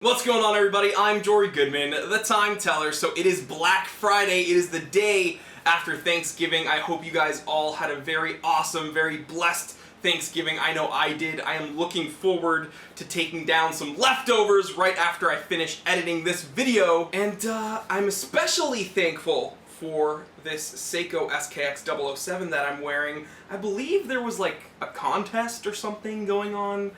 What's going on, everybody? I'm Jory Goodman, the Time Teller. So it is Black Friday. It is the day after Thanksgiving. I hope you guys all had a very awesome, very blessed Thanksgiving. I know I did. I am looking forward to taking down some leftovers right after I finish editing this video. And I'm especially thankful for this Seiko SKX007 that I'm wearing. I believe there was like a contest or something going on.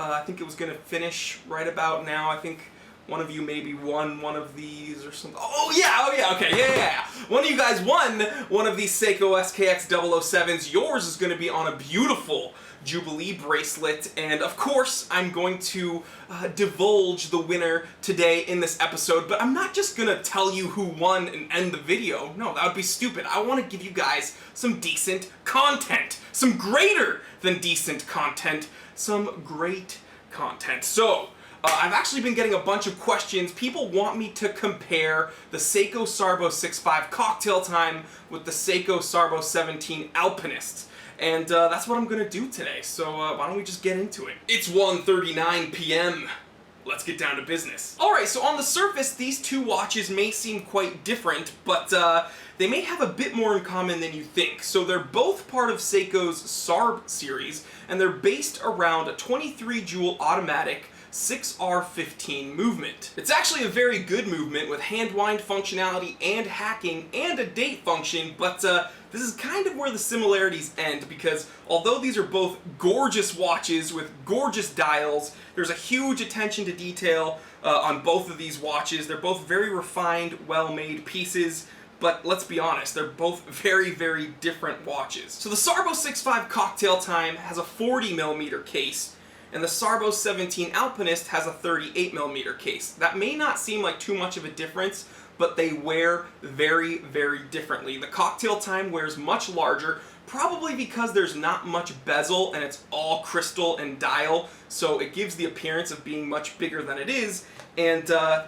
I think it was going to finish right about now. I think one of you maybe won one of these or something. Oh yeah, okay, yeah. One of you guys won one of these Seiko SKX007s. Yours is going to be on a beautiful Jubilee bracelet, and of course I'm going to divulge the winner today in this episode, but I'm not just going to tell you who won and end the video. No, that would be stupid. I want to give you guys some decent content, some greater than decent content, some great content. So, I've actually been getting a bunch of questions. People want me to compare the Seiko Sarbo 6.5 Cocktail Time with the Seiko Sarbo 17 Alpinist. And that's what I'm going to do today. So why don't we just get into it? It's 1:39 p.m. Let's get down to business. Alright, so on the surface, these two watches may seem quite different, but they may have a bit more in common than you think. So they're both part of Seiko's Sarb series, and they're based around a 23 joule automatic 6R15 movement. It's actually a very good movement with hand wind functionality and hacking and a date function, but this is kind of where the similarities end, because although these are both gorgeous watches with gorgeous dials, there's a huge attention to detail on both of these watches. They're both very refined, well-made pieces, but let's be honest, they're both very, very different watches. So the Sarbo 6.5 Cocktail Time has a 40mm case, and the Sarbo 17 Alpinist has a 38mm case. That may not seem like too much of a difference, but they wear very, very differently. The Cocktail Time wears much larger, probably because there's not much bezel and it's all crystal and dial, so it gives the appearance of being much bigger than it is, and the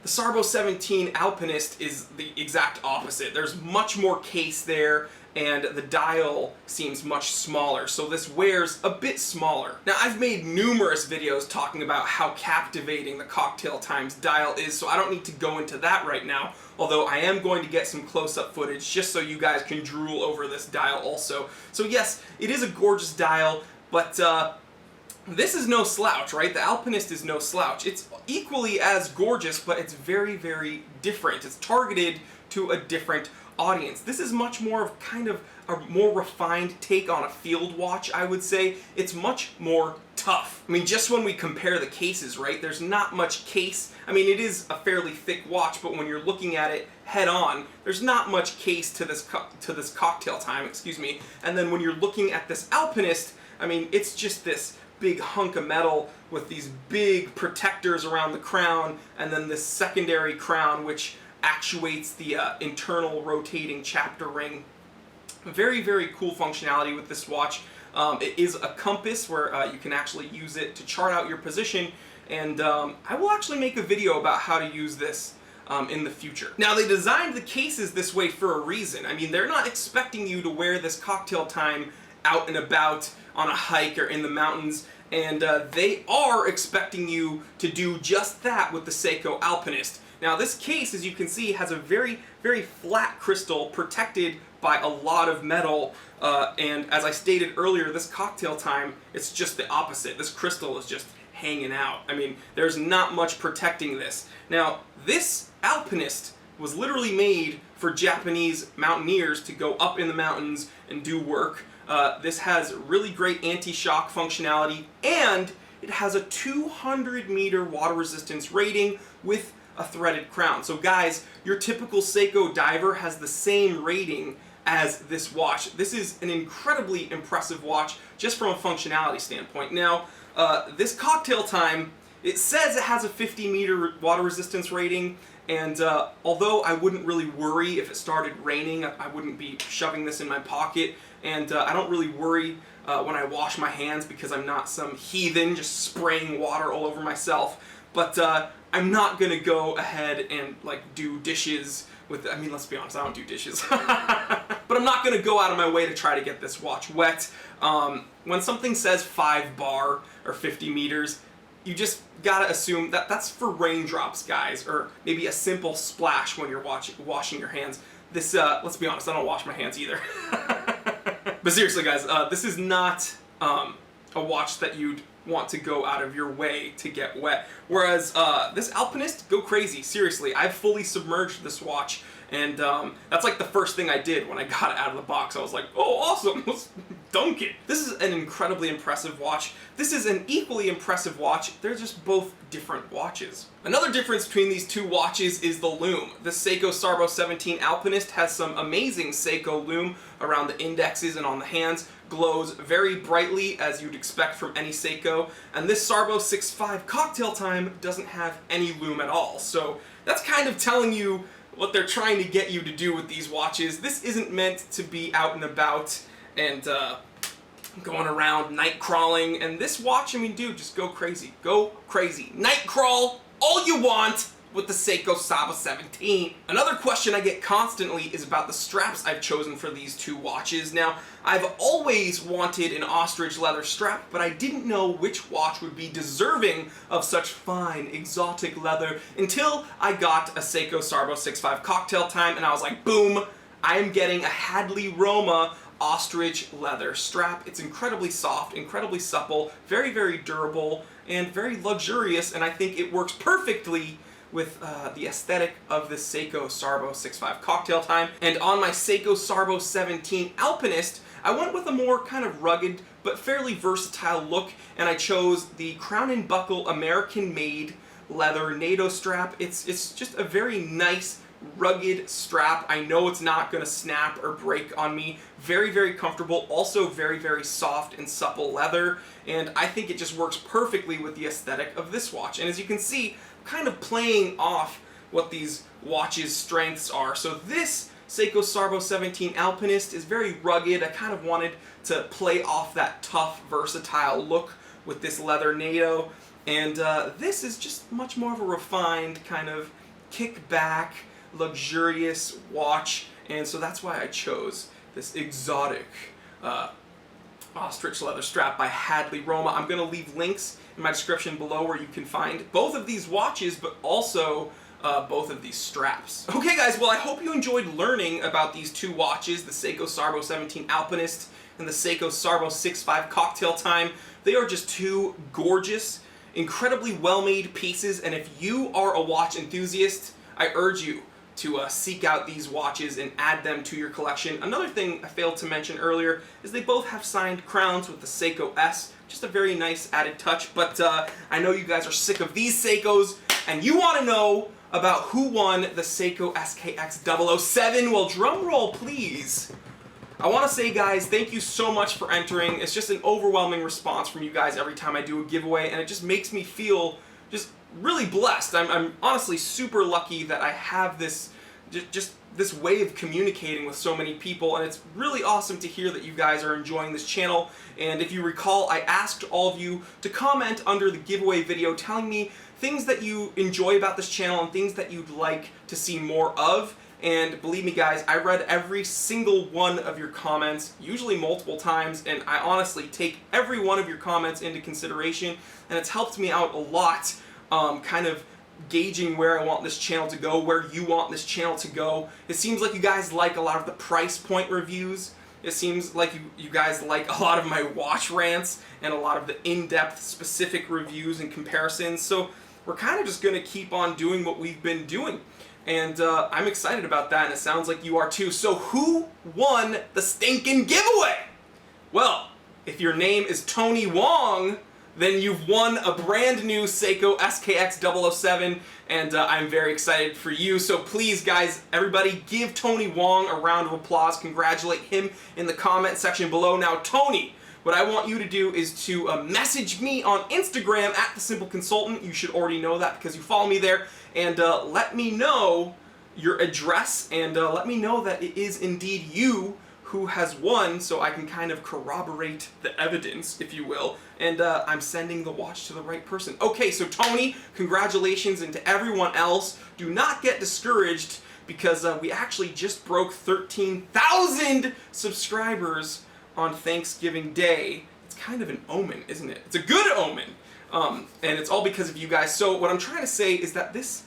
Sarbo 17 Alpinist is the exact opposite. There's much more case there, and the dial seems much smaller, so this wears a bit smaller. Now, I've made numerous videos talking about how captivating the Cocktail Time's dial is, so I don't need to go into that right now, although I am going to get some close-up footage just so you guys can drool over this dial also. So yes, it is a gorgeous dial, but this is no slouch, right? The Alpinist is no slouch. It's equally as gorgeous, but it's very, very different. It's targeted to a different audience. This is much more of kind of a more refined take on a field watch, I would say. It's much more tough. I mean, just when we compare the cases, right? There's not much case. I mean, it is a fairly thick watch, but when you're looking at it head on, there's not much case to this Cocktail Time, excuse me. And then when you're looking at this Alpinist, I mean, it's just this big hunk of metal with these big protectors around the crown, and then this secondary crown which actuates the internal rotating chapter ring. Very, very cool functionality with this watch. It is a compass where you can actually use it to chart out your position, and I will actually make a video about how to use this in the future. Now, they designed the cases this way for a reason. I mean, they're not expecting you to wear this Cocktail Time out and about on a hike or in the mountains, and they are expecting you to do just that with the Seiko Alpinist. Now, this case, as you can see, has a very, very flat crystal protected by a lot of metal, and as I stated earlier, this Cocktail Time, it's just the opposite. This crystal is just hanging out. I mean, there's not much protecting this. Now, this Alpinist was literally made for Japanese mountaineers to go up in the mountains and do work. This has really great anti-shock functionality, and it has a 200-meter water resistance rating with a threaded crown. So guys, your typical Seiko diver has the same rating as this watch. This is an incredibly impressive watch just from a functionality standpoint. Now, this Cocktail Time, it says it has a 50-meter water resistance rating, and although I wouldn't really worry if it started raining, I wouldn't be shoving this in my pocket, and I don't really worry when I wash my hands because I'm not some heathen just spraying water all over myself. But I'm not gonna go ahead and like do dishes with, I mean, let's be honest, I don't do dishes. But I'm not gonna go out of my way to try to get this watch wet. When something says 5 bar or 50 meters, you just gotta assume that that's for raindrops, guys, or maybe a simple splash when you're washing your hands. This, let's be honest, I don't wash my hands either. But seriously, guys, this is not a watch that you'd want to go out of your way to get wet. Whereas this Alpinist, go crazy. Seriously, I've fully submerged this watch, and that's like the first thing I did when I got it out of the box. I was like, oh, awesome, let's dunk it. This is an incredibly impressive watch. This is an equally impressive watch. They're just both different watches. Another difference between these two watches is the lume. The Seiko Sarbo 17 Alpinist has some amazing Seiko lume around the indexes and on the hands, glows very brightly as you'd expect from any Seiko, and this Sarbo 6.5 Cocktail Time doesn't have any lume at all. So that's kind of telling you what they're trying to get you to do with these watches. This isn't meant to be out and about and going around night crawling, and this watch, I mean, dude, just go crazy. Go crazy. Night crawl all you want with the Seiko Sarbo 17. Another question I get constantly is about the straps I've chosen for these two watches. Now, I've always wanted an ostrich leather strap, but I didn't know which watch would be deserving of such fine, exotic leather until I got a Seiko Sarbo 6.5 Cocktail Time, and I was like, boom, I am getting a Hadley Roma ostrich leather strap. It's incredibly soft, incredibly supple, very, very durable, and very luxurious, and I think it works perfectly with the aesthetic of the Seiko Sarbo 6.5 Cocktail Time. And on my Seiko Sarbo 17 Alpinist, I went with a more kind of rugged but fairly versatile look, and I chose the Crown and Buckle American-made leather NATO strap. It's just a very nice, rugged strap. I know it's not going to snap or break on me. Very, very comfortable. Also very, very soft and supple leather, and I think it just works perfectly with the aesthetic of this watch. And as you can see, kind of playing off what these watches' strengths are. So this Seiko Sarbo 17 Alpinist is very rugged. I kind of wanted to play off that tough, versatile look with this leather NATO, and this is just much more of a refined, kind of kick-back, luxurious watch, and so that's why I chose this exotic ostrich leather strap by Hadley Roma. I'm going to leave links in my description below where you can find both of these watches, but also both of these straps. Okay guys, well I hope you enjoyed learning about these two watches, the Seiko Sarbo 17 Alpinist and the Seiko Sarbo 6.5 Cocktail Time. They are just two gorgeous, incredibly well-made pieces, and if you are a watch enthusiast, I urge you to seek out these watches and add them to your collection. Another thing I failed to mention earlier is they both have signed crowns with the Seiko S. Just a very nice added touch, but I know you guys are sick of these Seikos, and you want to know about who won the Seiko SKX 007. Well, drum roll, please. I want to say, guys, thank you so much for entering. It's just an overwhelming response from you guys every time I do a giveaway, and it just makes me feel just really blessed. I'm honestly super lucky that I have this just this way of communicating with so many people, and it's really awesome to hear that you guys are enjoying this channel. And if you recall, I asked all of you to comment under the giveaway video telling me things that you enjoy about this channel and things that you'd like to see more of. And believe me guys, I read every single one of your comments, usually multiple times, and I honestly take every one of your comments into consideration, and it's helped me out a lot, kind of gauging where I want this channel to go, where you want this channel to go. It seems like you guys like a lot of the price point reviews. It seems like you guys like a lot of my watch rants and a lot of the in-depth specific reviews and comparisons. So we're kind of just going to keep on doing what we've been doing. And I'm excited about that, and it sounds like you are too. So who won the stinking giveaway? Well, if your name is Tony Wong, then you've won a brand new Seiko SKX 007, and I'm very excited for you. So please, guys, everybody, give Tony Wong a round of applause. Congratulate him in the comment section below. Now, Tony, what I want you to do is to message me on Instagram at The Simple Consultant. You should already know that because you follow me there. And let me know your address, and let me know that it is indeed you who has won, so I can kind of corroborate the evidence, if you will, and I'm sending the watch to the right person. Okay, so Tony, congratulations, and to everyone else, do not get discouraged, because we actually just broke 13,000 subscribers on Thanksgiving Day. It's kind of an omen, isn't it? It's a good omen. and it's all because of you guys. So what I'm trying to say is that this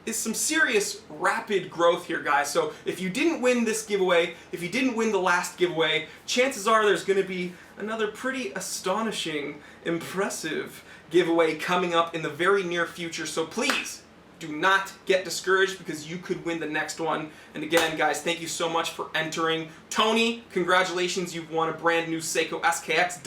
is some serious rapid growth here, guys. So if you didn't win this giveaway, if you didn't win the last giveaway, chances are there's going to be another pretty astonishing, impressive giveaway coming up in the very near future. So please do not get discouraged, because you could win the next one. And again, guys, thank you so much for entering. Tony, congratulations, you've won a brand new Seiko SKX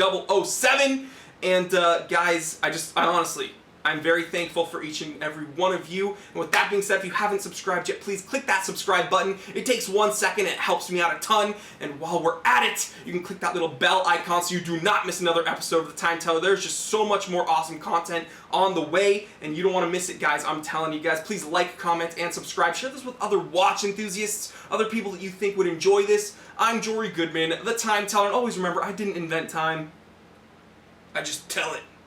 007. And guys, I honestly, I'm very thankful for each and every one of you. And with that being said, if you haven't subscribed yet, please click that subscribe button. It takes 1 second, it helps me out a ton. And while we're at it, you can click that little bell icon so you do not miss another episode of The Time Teller. There's just so much more awesome content on the way, and you don't want to miss it, guys. I'm telling you guys, please like, comment, and subscribe. Share this with other watch enthusiasts, other people that you think would enjoy this. I'm Jory Goodman, The Time Teller, and always remember, I didn't invent time. I just tell it.